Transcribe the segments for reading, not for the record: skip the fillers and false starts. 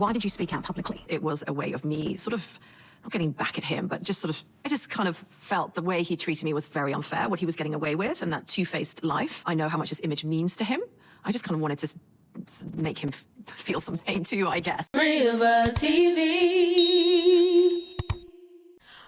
Why did you speak out publicly? It was a way of me sort of not getting back at him, but just sort of, I just kind of felt the way he treated me was very unfair, what he was getting away with, and that two-faced life. I know how much his image means to him. I just kind of wanted to make him feel some pain too, I guess. Rivah TV.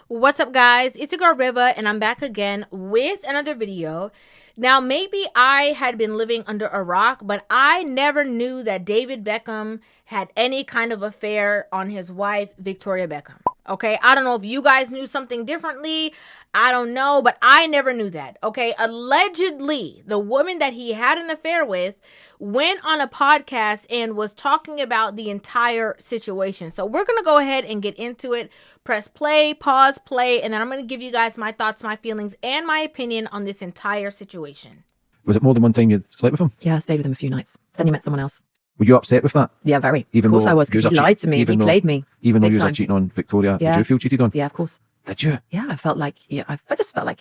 What's up, guys? It's your girl Rivah, and I'm back again with another video. Now, maybe I had been living under a rock, but I never knew that David Beckham had any kind of affair on his wife, Victoria Beckham. Okay, I don't know if you guys knew something differently. I don't know, but I never knew that. Okay, allegedly, the woman that he had an affair with went on a podcast and was talking about the entire situation. So we're going to go ahead and get into it. Press play, pause, play, and then I'm going to give you guys my thoughts, my feelings, and my opinion on this entire situation. Was it more than one time you slept with him? Yeah, I stayed with him a few nights. Then he met someone else. Were you upset with that? Yeah, very. Even of course I was, because he lied to me. He played me. Even though you were cheating on Victoria, yeah. Did you feel cheated on? Yeah, of course. Did you? Yeah, I felt like, I just felt like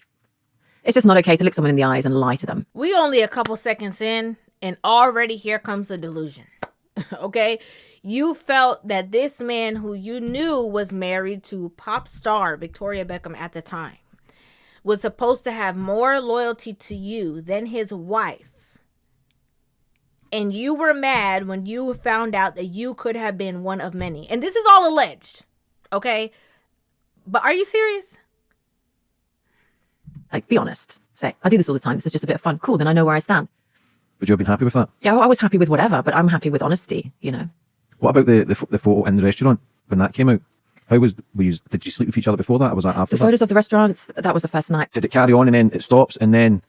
it's just not okay to look someone in the eyes and lie to them. We only a couple seconds in, and already here comes the delusion. Okay? You felt that this man who you knew was married to pop star Victoria Beckham at the time was supposed to have more loyalty to you than his wife. And you were mad when you found out that you could have been one of many. And this is all alleged. Okay? But are you serious? Like, be honest. Say, I do this all the time. This is just a bit of fun. Cool, then I know where I stand. Would you have been happy with that? Yeah, I was happy with whatever, but I'm happy with honesty, you know. What about the photo in the restaurant when that came out? How was, did you sleep with each other before that, or was that after that? The photos of the restaurants, that was the first night. Did it carry on and then it stops and then?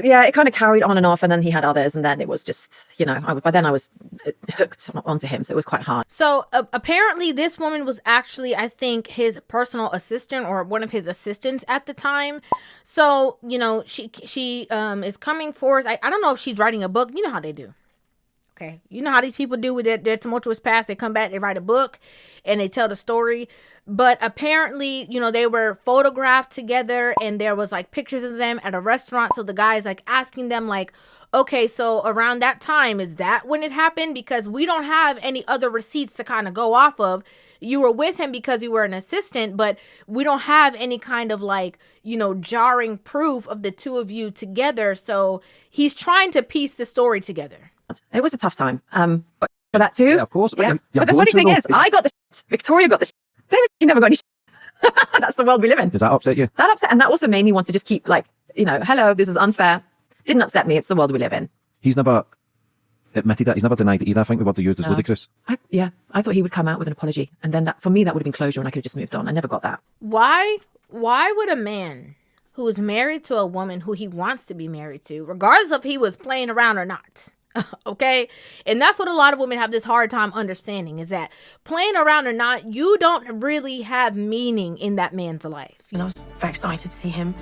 Yeah, it kind of carried on and off, and then he had others, and then it was just, you know, by then I was hooked onto him, so it was quite hard. So apparently this woman was actually, I think, his personal assistant or one of his assistants at the time. So, you know, she is coming forth. I don't know if she's writing a book. You know how they do. Okay, you know how these people do with their tumultuous past. They come back, they write a book, and they tell the story. But apparently, you know, they were photographed together, and there was like pictures of them at a restaurant. So the guy's like asking them like, okay, so around that time, is that when it happened? Because we don't have any other receipts to kind of go off of. You were with him because you were an assistant, but we don't have any kind of like, you know, jarring proof of the two of you together. So he's trying to piece the story together. It was a tough time. But for that too. Yeah, of course. Yeah. But the funny thing is, I got the shit. Victoria got the shit. He never got any shit. That's the world we live in. Does that upset you? That upset, and that also made me want to just keep like, you know, hello, this is unfair. Didn't upset me. It's the world we live in. He's never admitted that. He's never denied it either. I think the word they used is ludicrous. I thought he would come out with an apology, and then that, for me, that would have been closure, and I could have just moved on. I never got that. Why would a man who is married to a woman who he wants to be married to, regardless of if he was playing around or not, okay? And that's what a lot of women have this hard time understanding, is that playing around or not, you don't really have meaning in that man's life. And I was very excited to see him.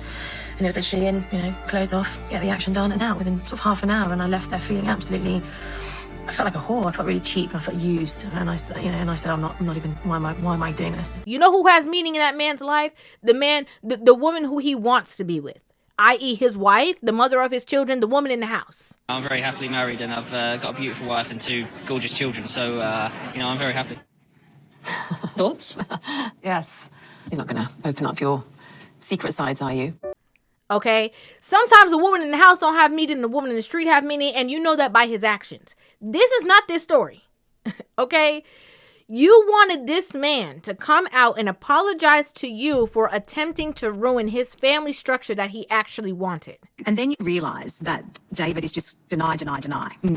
And it was literally in, you know, clothes off, get the action done and out within sort of half an hour. And I left there feeling absolutely, I felt like a whore. I felt really cheap. I felt used. And I said, I'm not even, why am I doing this? You know who has meaning in that man's life? The man, the woman who he wants to be with. I.e. his wife, the mother of his children, the woman in the house. I'm very happily married, and I've got a beautiful wife and two gorgeous children, so, you know, I'm very happy. Thoughts? Yes. You're not going to open up your secret sides, are you? Okay? Sometimes a woman in the house don't have meaning, and the woman in the street have meaning, and you know that by his actions. This is not this story. Okay? You wanted this man to come out and apologize to you for attempting to ruin his family structure that he actually wanted. And then you realise that David is just deny.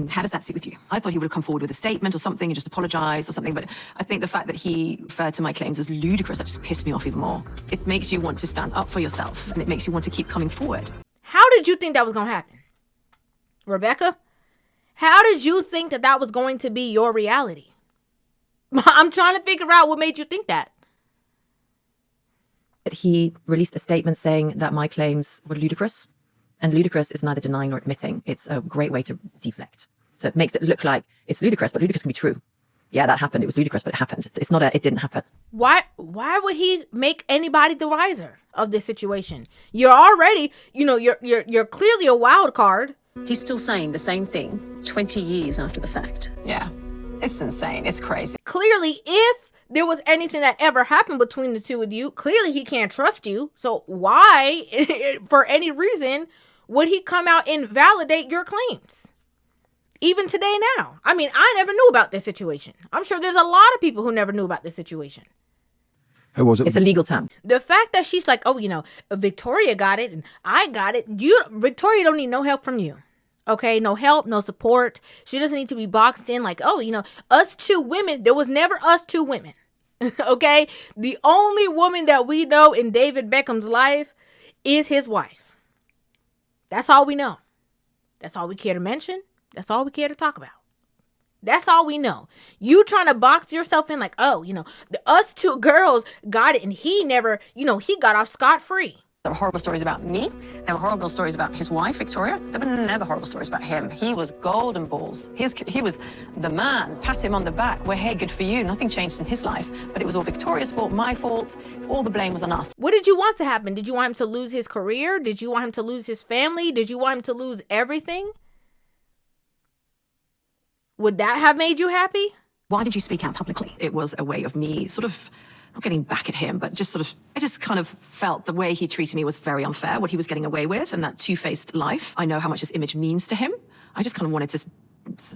How does that sit with you? I thought he would have come forward with a statement or something and just apologized or something, but I think the fact that he referred to my claims as ludicrous, that just pissed me off even more. It makes you want to stand up for yourself, and it makes you want to keep coming forward. How did you think that was going to happen? Rebecca? How did you think that that was going to be your reality? I'm trying to figure out what made you think that. He released a statement saying that my claims were ludicrous. And ludicrous is neither denying nor admitting. It's a great way to deflect. So it makes it look like it's ludicrous, but ludicrous can be true. Yeah, that happened. It was ludicrous, but it happened. It's not it didn't happen. Why would he make anybody the wiser of this situation? You're already, you know, you're clearly a wild card. He's still saying the same thing 20 years after the fact. Yeah. It's insane. It's crazy. Clearly, if there was anything that ever happened between the two of you, clearly he can't trust you. So why, for any reason, would he come out and validate your claims? Even today now. I mean, I never knew about this situation. I'm sure there's a lot of people who never knew about this situation. How was it? It's a legal term. The fact that she's like, oh, Victoria got it and I got it. Victoria don't need no help from you. Okay, no help, no support. She doesn't need to be boxed in like, oh, us two women. There was never us two women. Okay, the only woman that we know in David Beckham's life is his wife. That's all we know. That's all we care to mention. That's all we care to talk about. That's all we know. You trying to box yourself in like, oh, us two girls got it and he never, he got off scot-free. There were horrible stories about me. There were horrible stories about his wife, Victoria. There were never horrible stories about him. He was golden balls. He was the man. Pat him on the back. Well, hey, good for you. Nothing changed in his life. But it was all Victoria's fault, my fault. All the blame was on us. What did you want to happen? Did you want him to lose his career? Did you want him to lose his family? Did you want him to lose everything? Would that have made you happy? Why did you speak out publicly? It was a way of me sort of not getting back at him, but I just kind of felt the way he treated me was very unfair, what he was getting away with, and that two-faced life. I know how much his image means to him. I just kind of wanted to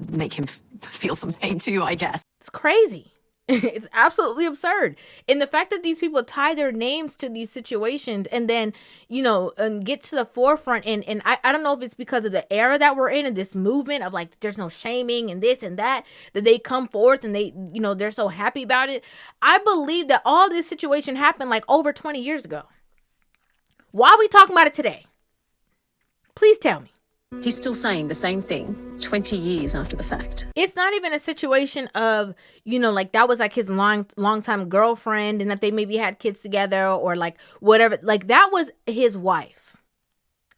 make him feel some pain too, I guess. It's crazy. It's absolutely absurd. And the fact that these people tie their names to these situations and then, and get to the forefront. And I don't know if it's because of the era that we're in and this movement of like, there's no shaming and this and that they come forth and they, they're so happy about it. I believe that all this situation happened like over 20 years ago. Why are we talking about it today? Please tell me. He's still saying the same thing 20 years after the fact. It's not even a situation of, like that was like his long-time girlfriend and that they maybe had kids together or like whatever. Like that was his wife.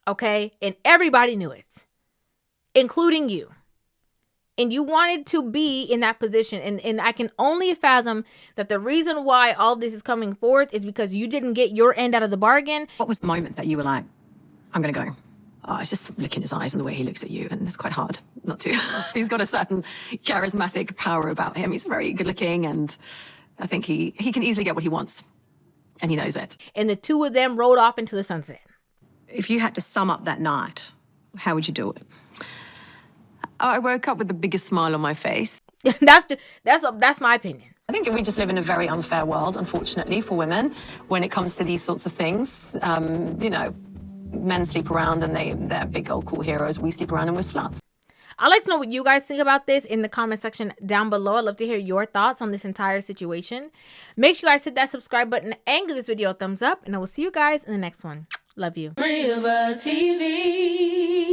Okay. And everybody knew it, including you. And you wanted to be in that position. And I can only fathom that the reason why all this is coming forth is because you didn't get your end out of the bargain. What was the moment that you were like, I'm going to go? Oh, it's just the look in his eyes and the way he looks at you, and it's quite hard not to. He's got a certain charismatic power about him. He's very good looking, and I think he can easily get what he wants, and he knows it. And the two of them rode off into the sunset. If you had to sum up that night, how would you do it? I woke up with the biggest smile on my face. That's my opinion. I think we just live in a very unfair world, unfortunately, for women when it comes to these sorts of things. Men sleep around and they're big old cool heroes. We sleep around and we're sluts. I'd like to know what you guys think about this in the comment section down below. I'd love to hear your thoughts on this entire situation. Make sure you guys hit that subscribe button and give this video a thumbs up. And I will see you guys in the next one. Love you. Rivah TV.